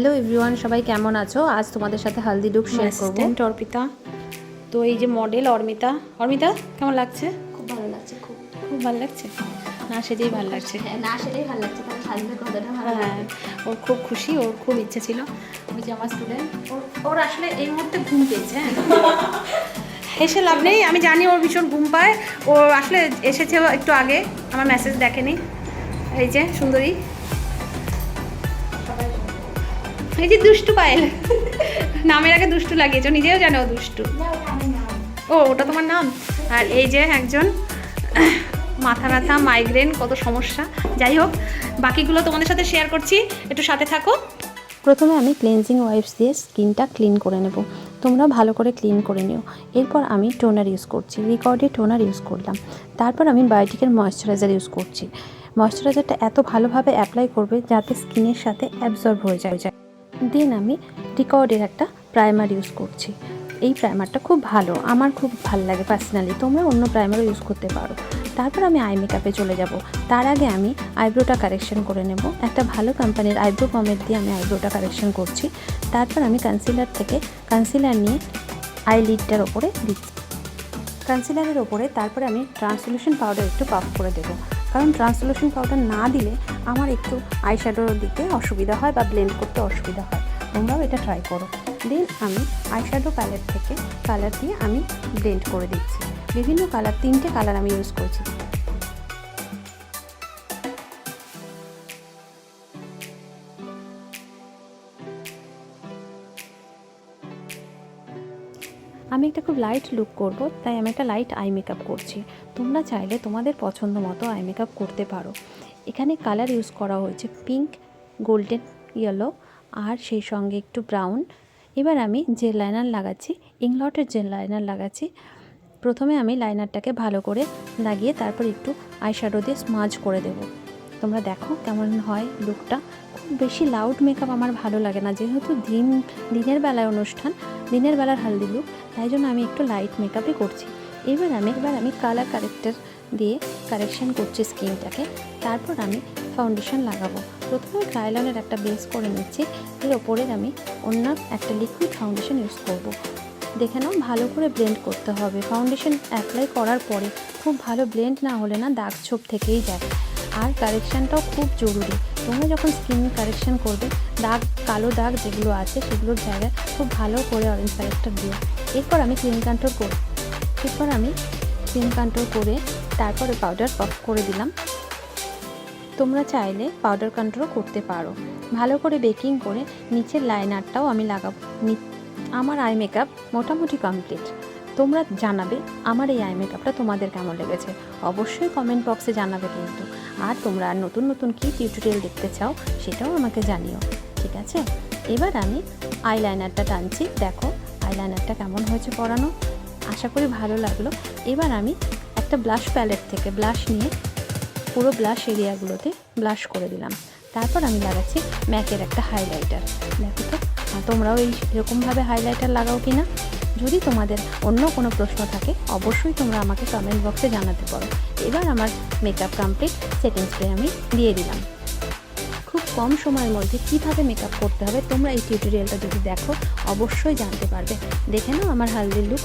Hello everyone, সবাই কেমন আছো? আজ তোমাদের সাথে হালদি লুক শেয়ার করব। অর্পিতা। তো এই যে মডেল অর্মিতা। অর্মিতা কেমন লাগছে? খুব ভালো লাগছে, খুব খুব ভালো লাগছে, না সেটাই ভালো লাগছে। হ্যাঁ, না সেটাই ভালো লাগছে, কারণ হালদির কথাটা ভালো হ্যাঁ, লাগে। ওর খুব খুশি, ওর খুব ইচ্ছে ছিল। ওই যে আমার স্টুডেন্ট, ওর আসলে এই মুহূর্তে ঘুম পেয়েছে। হ্যাঁ, এসে লাভ নেই, আমি জানি ওর ভীষণ ঘুম পায়। ও আসলে এসেছে একটু আগে, আমার মেসেজ দেখেনি। এই যে সুন্দরী, এই যে দুষ্টু পায়েল, নামের আগে দুষ্টু লাগিয়েছো, নিজেও জানো ও দুষ্টু। ও, ওটা তোমার নাম। আর এই যে একজন মাথা ব্যথা, মাইগ্রেন, কত সমস্যা। যাই হোক, বাকিগুলো তোমাদের সাথে শেয়ার করছি, একটু সাথে থাকো। প্রথমে আমি ক্লিনজিং ওয়াইপস দিয়ে স্কিনটা ক্লিন করে নেব। তোমরা ভালো করে ক্লিন করে নিও। এরপর আমি টোনার ইউজ করছি, রিকর্ডে টোনার ইউজ করলাম। তারপর আমি বায়োটিকের ময়েশ্চারাইজার ইউজ করছি। ময়েশ্চারাইজারটা এত ভালোভাবে অ্যাপ্লাই করবে যাতে স্কিনের সাথে অ্যাবজর্ব হয়ে যায়। দেন আমি রিকর্ডের একটা প্রাইমার ইউজ করছি। এই প্রাইমারটা খুব ভালো, আমার খুব ভালো লাগে পার্সোনালি। তোমরা অন্য প্রাইমারও ইউজ করতে পারো। তারপর আমি আই মেকআপে চলে যাব। তার আগে আমি আইব্রোটা কারেকশন করে নেব। একটা ভালো কোম্পানির আইব্রো পমেড দিয়ে আমি আইব্রোটা কারেকশন করছি। তারপর আমি কনসিলার থেকে কনসিলার নিয়ে আইলিডটার ওপরে দিচ্ছি। কনসিলারের ওপরে তারপরে আমি ট্রান্সলুশন পাউডার একটু পাফ করে দেবো, কারণ ট্রান্সলুশন পাউডার না দিলে আমার একটু আইশ্যাডো দিতে অসুবিধা হয় বা ব্লেন্ড করতে অসুবিধা হয়। তোমরাও এটা ট্রাই করো। দেন আমি আইশ্যাডো প্যালেট থেকে কালার দিয়ে আমি ব্লেন্ড করে দিচ্ছি। বিভিন্ন কালার, 3টে কালার আমি ইউজ করছি। আমি একটা খুব লাইট লুক করব, তাই আমি একটা লাইট আই মেকআপ করছি। তোমরা চাইলে তোমাদের পছন্দ মতো আই মেকআপ করতে পারো। এখানে কালার ইউজ করা হয়েছে পিঙ্ক, গোল্ডেন ইয়েলো আর সেই সঙ্গে একটু ব্রাউন। এবার আমি জেল লাইনার লাগাচ্ছি, ইংলটের জেল লাইনার লাগাচ্ছি। প্রথমে আমি লাইনারটাকে ভালো করে লাগিয়ে তারপর একটু আইশ্যাডো দিয়ে স্মাজ করে দেব। তোমরা দেখো কেমন হয় লুকটা। খুব বেশি লাউড মেকআপ আমার ভালো লাগে না, যেহেতু দিনের বেলায় অনুষ্ঠান, দিনের বেলার হালদি লুক, তাই জন্য আমি একটু লাইট মেকআপই করছি। এবার আমি কালার কারেক্টার দিয়ে কারেকশন করছি স্কিনটাকে। তারপর আমি ফাউন্ডেশন লাগাবো। প্রথমে ক্রায়োলানের একটা বেস করে নিচ্ছি, এর ওপরে আমি অন্য একটা লিকুইড ফাউন্ডেশন ইউজ করব। দেখে নাও, ভালো করে ব্লেন্ড করতে হবে। ফাউন্ডেশন অ্যাপ্লাই করার পরে খুব ভালো ব্লেন্ড না হলে না দাগ ছোপ থেকেই যায়। আর কারেকশানটাও খুব জরুরি। তোমরা যখন স্কিন কারেকশান করবে, দাগ, কালো দাগ যেগুলো আছে সেগুলোর জায়গায় খুব ভালো করে অরেঞ্জ কারেক্টার দিও। এরপর আমি ক্রিম কন্ট্রোল করে তারপরে পাউডার পফ করে দিলাম। তোমরা চাইলে পাউডার কন্ট্রোল করতে পারো। ভালো করে বেকিং করে নিচের লাইনারটাও আমি লাগাবো। আমার আই মেকআপ মোটামুটি কমপ্লিট। তোমরা জানাবে আমার এই আই মেকআপটা তোমাদের কেমন লেগেছে, অবশ্যই কমেন্ট বক্সে জানাবে কিন্তু। আর তোমরা নতুন নতুন কী টিউটোরিয়াল দেখতে চাও সেটাও আমাকে জানিও, ঠিক আছে? এবার আমি আইলাইনারটা টানছি। দেখো আইলাইনারটা কেমন হয়েছে পরানো, আশা করি ভালো লাগলো। এবার আমি একটা ব্লাশ প্যালেট থেকে ব্লাশ নিয়ে পুরো ব্লাশ এরিয়াগুলোতে ব্লাশ করে দিলাম। তারপর আমি লাগাচ্ছি ম্যাকের একটা হাইলাইটার। দেখো তো তোমরাও এরকমভাবে হাইলাইটার লাগাও কি না? যদি তোমাদের অন্য কোনো প্রশ্ন থাকে অবশ্যই তোমরা আমাকে কমেন্ট বক্সে জানাতে পারো। এবার আমার মেকআপ কমপ্লিট, সেটিং স্প্রে আমি দিয়ে দিলাম। খুব কম সময়ের মধ্যে কীভাবে মেকআপ করতে হবে তোমরা এই টিউটোরিয়ালটা যদি দেখো অবশ্যই জানতে পারবে। দেখে নাও আমার হালদির লুক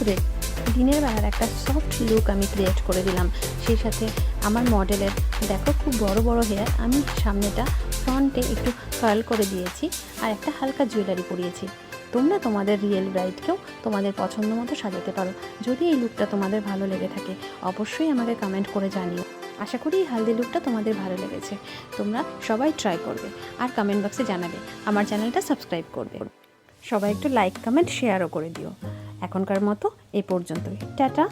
দিনের বেলার একটা সফট লুক আমি ক্রিয়েট করে দিলাম। সেই সাথে আমার মডেলের দেখো খুব বড় বড় হেয়ার, আমি সামনেটা ফ্রন্টে একটু কার্ল করে দিয়েছি আর একটা হালকা জুয়েলারি পরিয়েছি। তোমরা তোমাদের রিয়েল ব্রাইডকেও তোমাদের পছন্দ মতো সাজাতে পারো। যদি এই লুকটা তোমাদের ভালো লেগে থাকে অবশ্যই আমাকে কমেন্ট করে জানিও। আশা করি এই হালদি লুকটা তোমাদের ভালো লেগেছে। তোমরা সবাই ট্রাই করবে আর কমেন্ট বক্সে জানাবে। আমার চ্যানেলটা সাবস্ক্রাইব করবে। সবাই একটু লাইক, কমেন্ট, শেয়ারও করে দিও। এখনকার মতো এই পর্যন্তই, টাটা।